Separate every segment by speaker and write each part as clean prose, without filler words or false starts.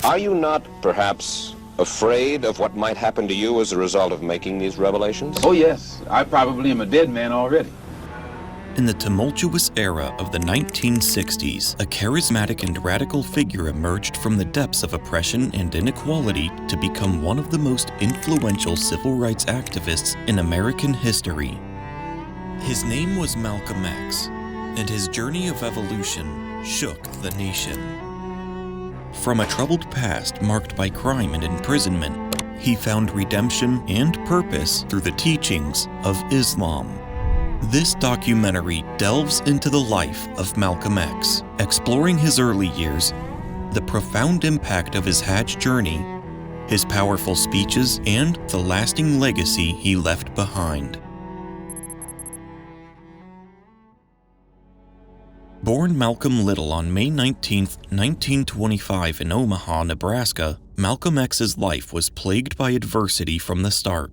Speaker 1: Are you not, perhaps, afraid of what might happen to you as a result of making these revelations?
Speaker 2: Oh, yes. I probably am a dead man already.
Speaker 3: In the tumultuous era of the 1960s, a charismatic and radical figure emerged from the depths of oppression and inequality to become one of the most influential civil rights activists in American history. His name was Malcolm X, and his journey of evolution shook the nation. From a troubled past marked by crime and imprisonment, he found redemption and purpose through the teachings of Islam. This documentary delves into the life of Malcolm X, exploring his early years, the profound impact of his Hajj journey, his powerful speeches, and the lasting legacy he left behind. Born Malcolm Little on May 19, 1925 in Omaha, Nebraska, Malcolm X's life was plagued by adversity from the start.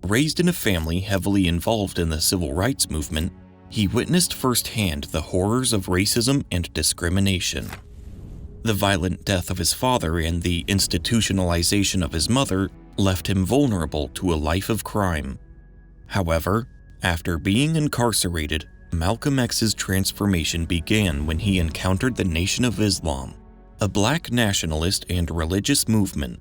Speaker 3: Raised in a family heavily involved in the civil rights movement, he witnessed firsthand the horrors of racism and discrimination. The violent death of his father and the institutionalization of his mother left him vulnerable to a life of crime. However, after being incarcerated, Malcolm X's transformation began when he encountered the Nation of Islam, a black nationalist and religious movement.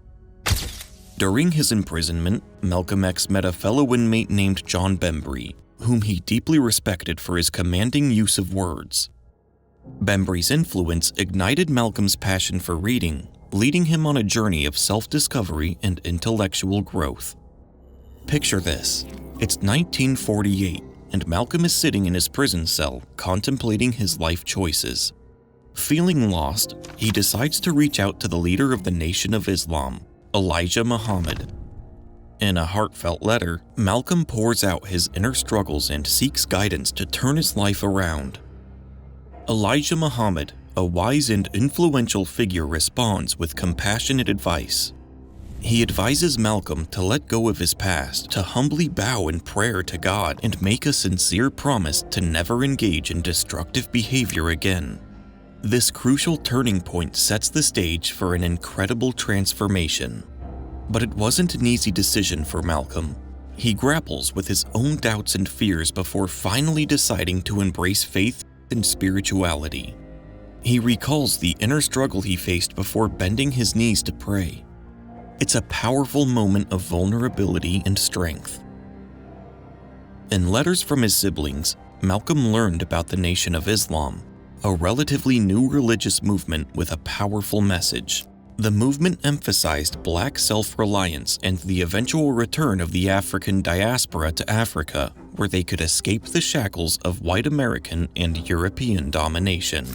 Speaker 3: During his imprisonment, Malcolm X met a fellow inmate named John Bembry, whom he deeply respected for his commanding use of words. Bembry's influence ignited Malcolm's passion for reading, leading him on a journey of self-discovery and intellectual growth. Picture this: it's 1948, and Malcolm is sitting in his prison cell, contemplating his life choices. Feeling lost, he decides to reach out to the leader of the Nation of Islam, Elijah Muhammad. In a heartfelt letter, Malcolm pours out his inner struggles and seeks guidance to turn his life around. Elijah Muhammad, a wise and influential figure, responds with compassionate advice. He advises Malcolm to let go of his past, to humbly bow in prayer to God, and make a sincere promise to never engage in destructive behavior again. This crucial turning point sets the stage for an incredible transformation. But it wasn't an easy decision for Malcolm. He grapples with his own doubts and fears before finally deciding to embrace faith and spirituality. He recalls the inner struggle he faced before bending his knees to pray. It's a powerful moment of vulnerability and strength. In letters from his siblings, Malcolm learned about the Nation of Islam, a relatively new religious movement with a powerful message. The movement emphasized black self-reliance and the eventual return of the African diaspora to Africa, where they could escape the shackles of white American and European domination.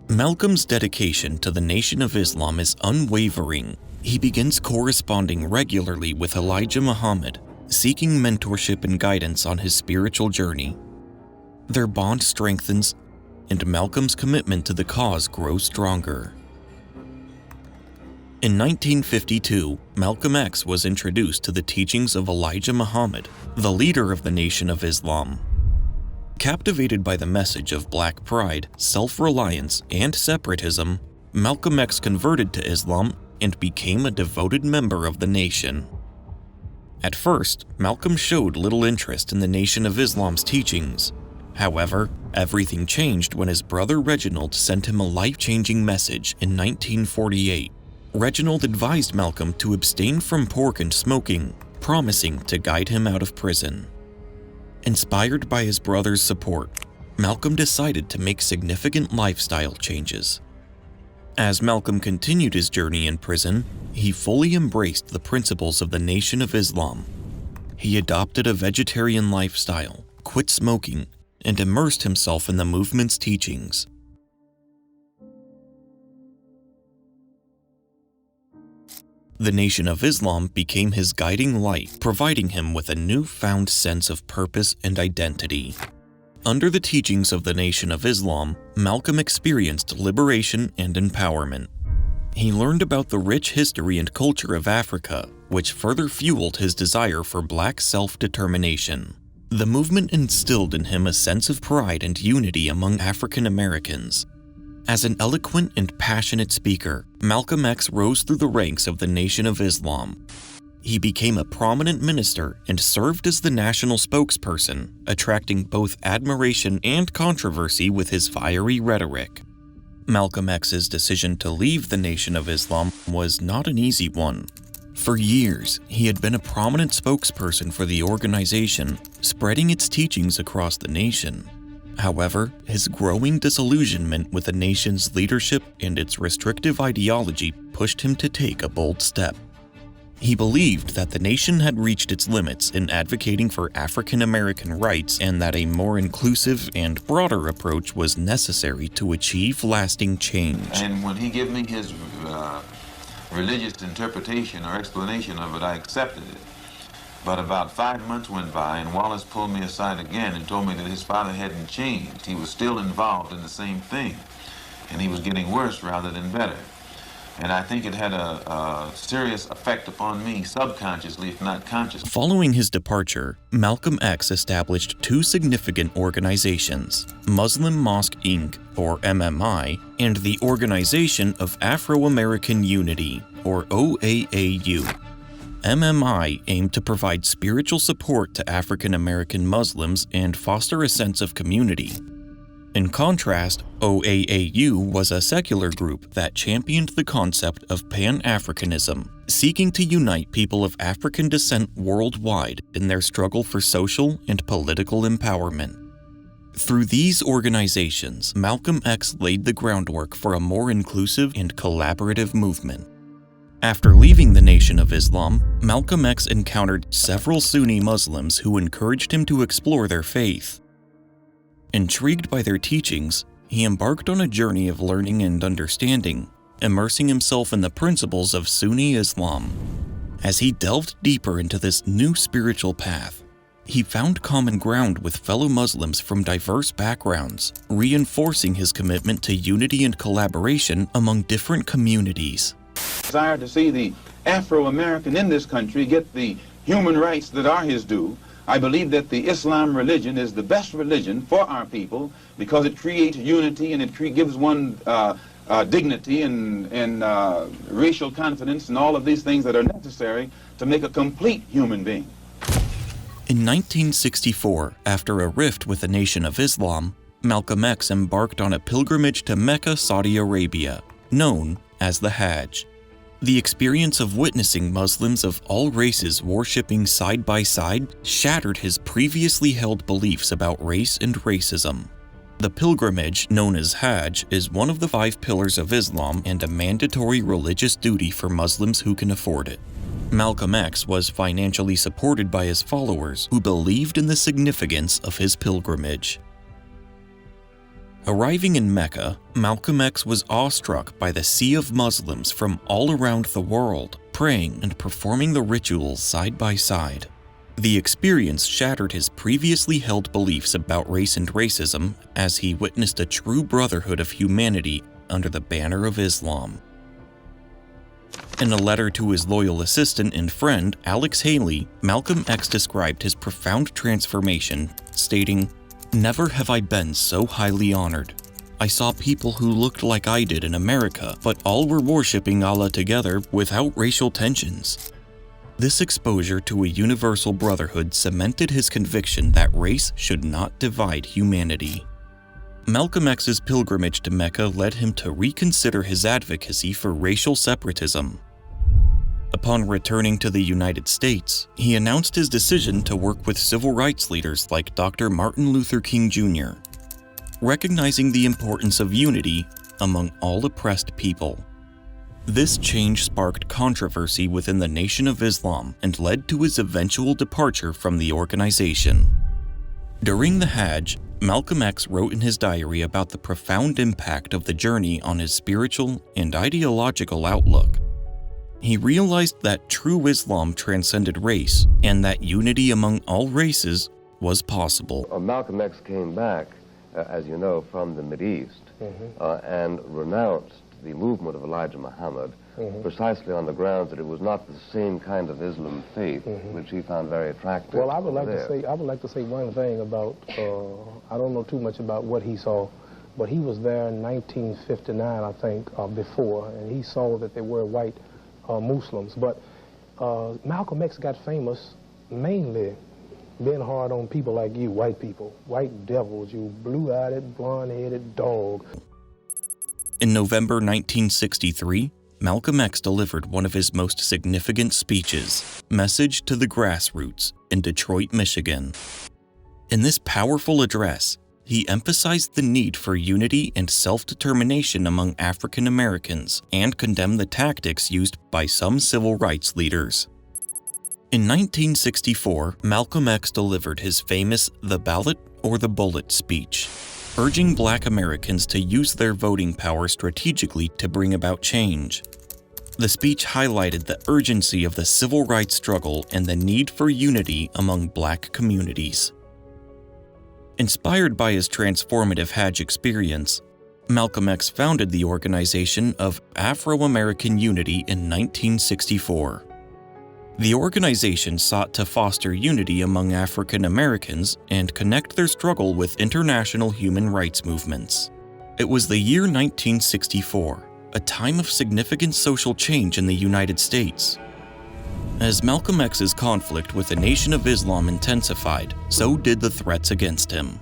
Speaker 3: Malcolm's dedication to the Nation of Islam is unwavering. He begins corresponding regularly with Elijah Muhammad, seeking mentorship and guidance on his spiritual journey. Their bond strengthens, and Malcolm's commitment to the cause grows stronger. In 1952, Malcolm X was introduced to the teachings of Elijah Muhammad, the leader of the Nation of Islam. Captivated by the message of black pride, self-reliance, and separatism, Malcolm X converted to Islam and became a devoted member of the nation. At first, Malcolm showed little interest in the Nation of Islam's teachings. However, everything changed when his brother Reginald sent him a life-changing message in 1948. Reginald advised Malcolm to abstain from pork and smoking, promising to guide him out of prison. Inspired by his brother's support, Malcolm decided to make significant lifestyle changes. As Malcolm continued his journey in prison, he fully embraced the principles of the Nation of Islam. He adopted a vegetarian lifestyle, quit smoking, and immersed himself in the movement's teachings. The Nation of Islam became his guiding light, providing him with a newfound sense of purpose and identity. Under the teachings of the Nation of Islam, Malcolm experienced liberation and empowerment. He learned about the rich history and culture of Africa, which further fueled his desire for black self-determination. The movement instilled in him a sense of pride and unity among African Americans. As an eloquent and passionate speaker, Malcolm X rose through the ranks of the Nation of Islam. He became a prominent minister and served as the national spokesperson, attracting both admiration and controversy with his fiery rhetoric. Malcolm X's decision to leave the Nation of Islam was not an easy one. For years, he had been a prominent spokesperson for the organization, spreading its teachings across the nation. However, his growing disillusionment with the nation's leadership and its restrictive ideology pushed him to take a bold step. He believed that the nation had reached its limits in advocating for African American rights and that a more inclusive and broader approach was necessary to achieve lasting change.
Speaker 4: And when he gave me his religious interpretation or explanation of it, I accepted it. But about 5 months went by, and Wallace pulled me aside again and told me that his father hadn't changed. He was still involved in the same thing, and he was getting worse rather than better. And I think it had a serious effect upon me, subconsciously, if not consciously.
Speaker 3: Following his departure, Malcolm X established two significant organizations, Muslim Mosque Inc., or MMI, and the Organization of Afro-American Unity, or OAAU. MMI aimed to provide spiritual support to African American Muslims and foster a sense of community. In contrast, OAAU was a secular group that championed the concept of Pan-Africanism, seeking to unite people of African descent worldwide in their struggle for social and political empowerment. Through these organizations, Malcolm X laid the groundwork for a more inclusive and collaborative movement. After leaving the Nation of Islam, Malcolm X encountered several Sunni Muslims who encouraged him to explore their faith. Intrigued by their teachings, he embarked on a journey of learning and understanding, immersing himself in the principles of Sunni Islam. As he delved deeper into this new spiritual path, he found common ground with fellow Muslims from diverse backgrounds, reinforcing his commitment to unity and collaboration among different communities.
Speaker 2: Desire to see the Afro-American in this country get the human rights that are his due. I believe that the Islam religion is the best religion for our people because it creates unity and it gives one dignity and racial confidence and all of these things that are necessary to make a complete human being.
Speaker 3: In 1964, after a rift with the Nation of Islam, Malcolm X embarked on a pilgrimage to Mecca, Saudi Arabia, known as the Hajj. The experience of witnessing Muslims of all races worshipping side by side shattered his previously held beliefs about race and racism. The pilgrimage, known as Hajj, is one of the 5 pillars of Islam and a mandatory religious duty for Muslims who can afford it. Malcolm X was financially supported by his followers who believed in the significance of his pilgrimage. Arriving in Mecca, Malcolm X was awestruck by the sea of Muslims from all around the world, praying and performing the rituals side by side. The experience shattered his previously held beliefs about race and racism as he witnessed a true brotherhood of humanity under the banner of Islam. In a letter to his loyal assistant and friend, Alex Haley, Malcolm X described his profound transformation, stating, "Never have I been so highly honored. I saw people who looked like I did in America, but all were worshiping Allah together without racial tensions." This exposure to a universal brotherhood cemented his conviction that race should not divide humanity. Malcolm X's pilgrimage to Mecca led him to reconsider his advocacy for racial separatism. Upon returning to the United States, he announced his decision to work with civil rights leaders like Dr. Martin Luther King Jr., recognizing the importance of unity among all oppressed people. This change sparked controversy within the Nation of Islam and led to his eventual departure from the organization. During the Hajj, Malcolm X wrote in his diary about the profound impact of the journey on his spiritual and ideological outlook. He realized that true Islam transcended race and that unity among all races was possible.
Speaker 5: Malcolm X came back, as you know, from the Mideast and renounced the movement of Elijah Muhammad precisely on the grounds that it was not the same kind of Islam faith which he found very attractive.
Speaker 6: Well, I would like to say one thing about I don't know too much about what he saw but he was there in 1959, I think, before, and he saw that there were white Muslims. But Malcolm X got famous mainly being hard on people like you, white people, white devils, you blue-eyed, blonde-headed dog.
Speaker 3: In November 1963, Malcolm X delivered one of his most significant speeches, Message to the Grassroots, in Detroit, Michigan. In this powerful address, he emphasized the need for unity and self-determination among African Americans and condemned the tactics used by some civil rights leaders. In 1964, Malcolm X delivered his famous "The Ballot or the Bullet" speech, urging Black Americans to use their voting power strategically to bring about change. The speech highlighted the urgency of the civil rights struggle and the need for unity among Black communities. Inspired by his transformative Hajj experience, Malcolm X founded the organization of Afro-American Unity in 1964. The organization sought to foster unity among African Americans and connect their struggle with international human rights movements. It was the year 1964, a time of significant social change in the United States. As Malcolm X's conflict with the Nation of Islam intensified, so did the threats against him.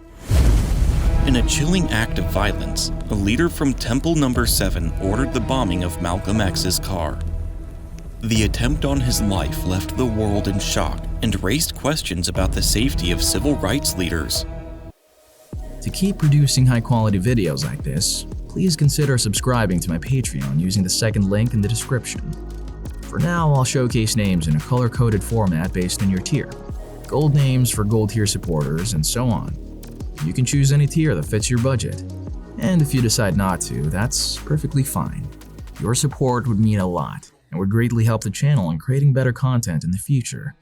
Speaker 3: In a chilling act of violence, a leader from Temple No. 7 ordered the bombing of Malcolm X's car. The attempt on his life left the world in shock and raised questions about the safety of civil rights leaders.
Speaker 7: To keep producing high-quality videos like this, please consider subscribing to my Patreon using the second link in the description. For now, I'll showcase names in a color-coded format based on your tier. Gold names for gold tier supporters, and so on. You can choose any tier that fits your budget. And if you decide not to, that's perfectly fine. Your support would mean a lot, and would greatly help the channel in creating better content in the future.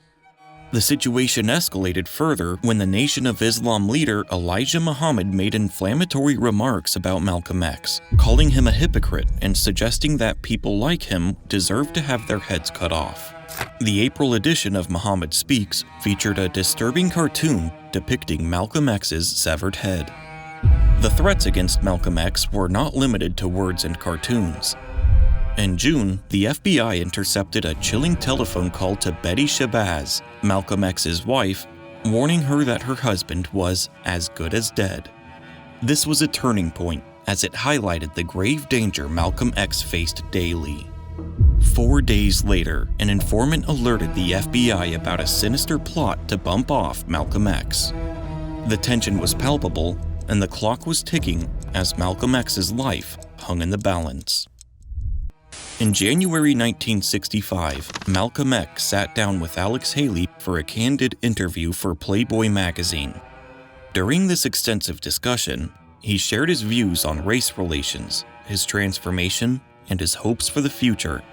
Speaker 3: The situation escalated further when the Nation of Islam leader Elijah Muhammad made inflammatory remarks about Malcolm X, calling him a hypocrite and suggesting that people like him deserve to have their heads cut off. The April edition of Muhammad Speaks featured a disturbing cartoon depicting Malcolm X's severed head. The threats against Malcolm X were not limited to words and cartoons. In June, the FBI intercepted a chilling telephone call to Betty Shabazz, Malcolm X's wife, warning her that her husband was as good as dead. This was a turning point, as it highlighted the grave danger Malcolm X faced daily. 4 days later, an informant alerted the FBI about a sinister plot to bump off Malcolm X. The tension was palpable, and the clock was ticking as Malcolm X's life hung in the balance. In January 1965, Malcolm X sat down with Alex Haley for a candid interview for Playboy magazine. During this extensive discussion, he shared his views on race relations, his transformation, and his hopes for the future.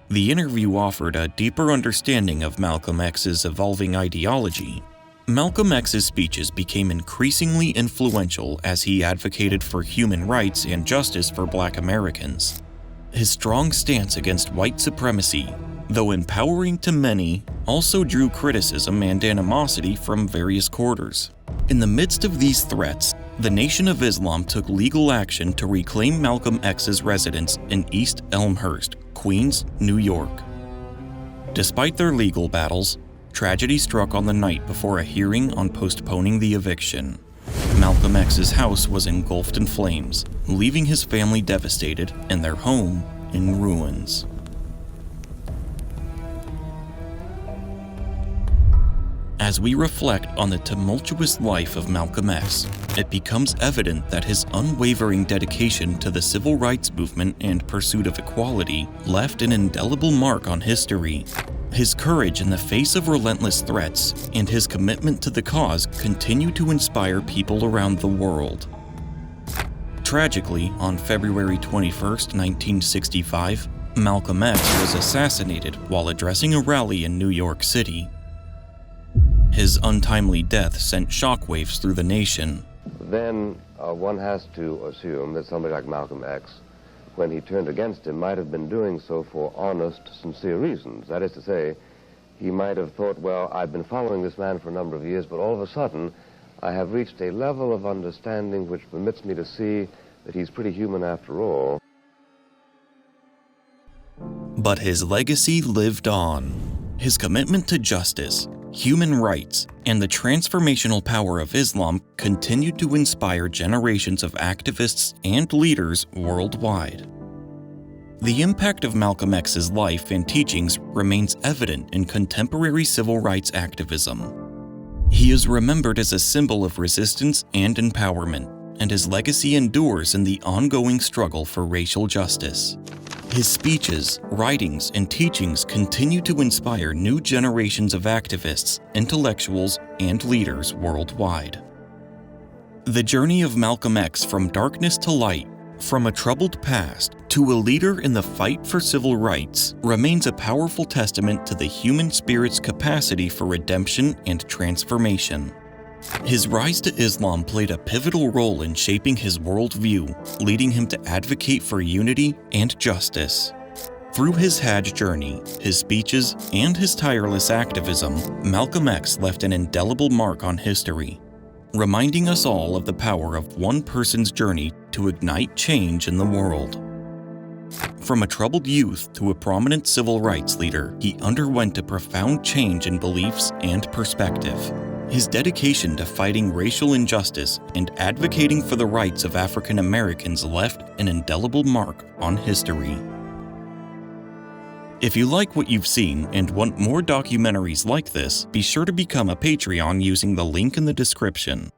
Speaker 3: The interview offered a deeper understanding of Malcolm X's evolving ideology. Malcolm X's speeches became increasingly influential as he advocated for human rights and justice for Black Americans. His strong stance against white supremacy, though empowering to many, also drew criticism and animosity from various quarters. In the midst of these threats, the Nation of Islam took legal action to reclaim Malcolm X's residence in East Elmhurst, Queens, New York. Despite their legal battles, tragedy struck on the night before a hearing on postponing the eviction. Malcolm X's house was engulfed in flames, leaving his family devastated and their home in ruins. As we reflect on the tumultuous life of Malcolm X, it becomes evident that his unwavering dedication to the civil rights movement and pursuit of equality left an indelible mark on history. His courage in the face of relentless threats and his commitment to the cause continue to inspire people around the world. Tragically, on February 21, 1965, Malcolm X was assassinated while addressing a rally in New York City. His untimely death sent shockwaves through the nation.
Speaker 5: Then one has to assume that somebody like Malcolm X, when he turned against him, might have been doing so for honest, sincere reasons. That is to say, he might have thought, well, I've been following this man for a number of years, but all of a sudden, I have reached a level of understanding which permits me to see that he's pretty human after all.
Speaker 3: But his legacy lived on. His commitment to justice, human rights, and the transformational power of Islam continued to inspire generations of activists and leaders worldwide. The impact of Malcolm X's life and teachings remains evident in contemporary civil rights activism. He is remembered as a symbol of resistance and empowerment, and his legacy endures in the ongoing struggle for racial justice. His speeches, writings, and teachings continue to inspire new generations of activists, intellectuals, and leaders worldwide. The journey of Malcolm X from darkness to light, from a troubled past to a leader in the fight for civil rights, remains a powerful testament to the human spirit's capacity for redemption and transformation. His rise to Islam played a pivotal role in shaping his worldview, leading him to advocate for unity and justice. Through his Hajj journey, his speeches, and his tireless activism, Malcolm X left an indelible mark on history, reminding us all of the power of one person's journey to ignite change in the world. From a troubled youth to a prominent civil rights leader, he underwent a profound change in beliefs and perspective. His dedication to fighting racial injustice and advocating for the rights of African Americans left an indelible mark on history. If you like what you've seen and want more documentaries like this, be sure to become a Patreon using the link in the description.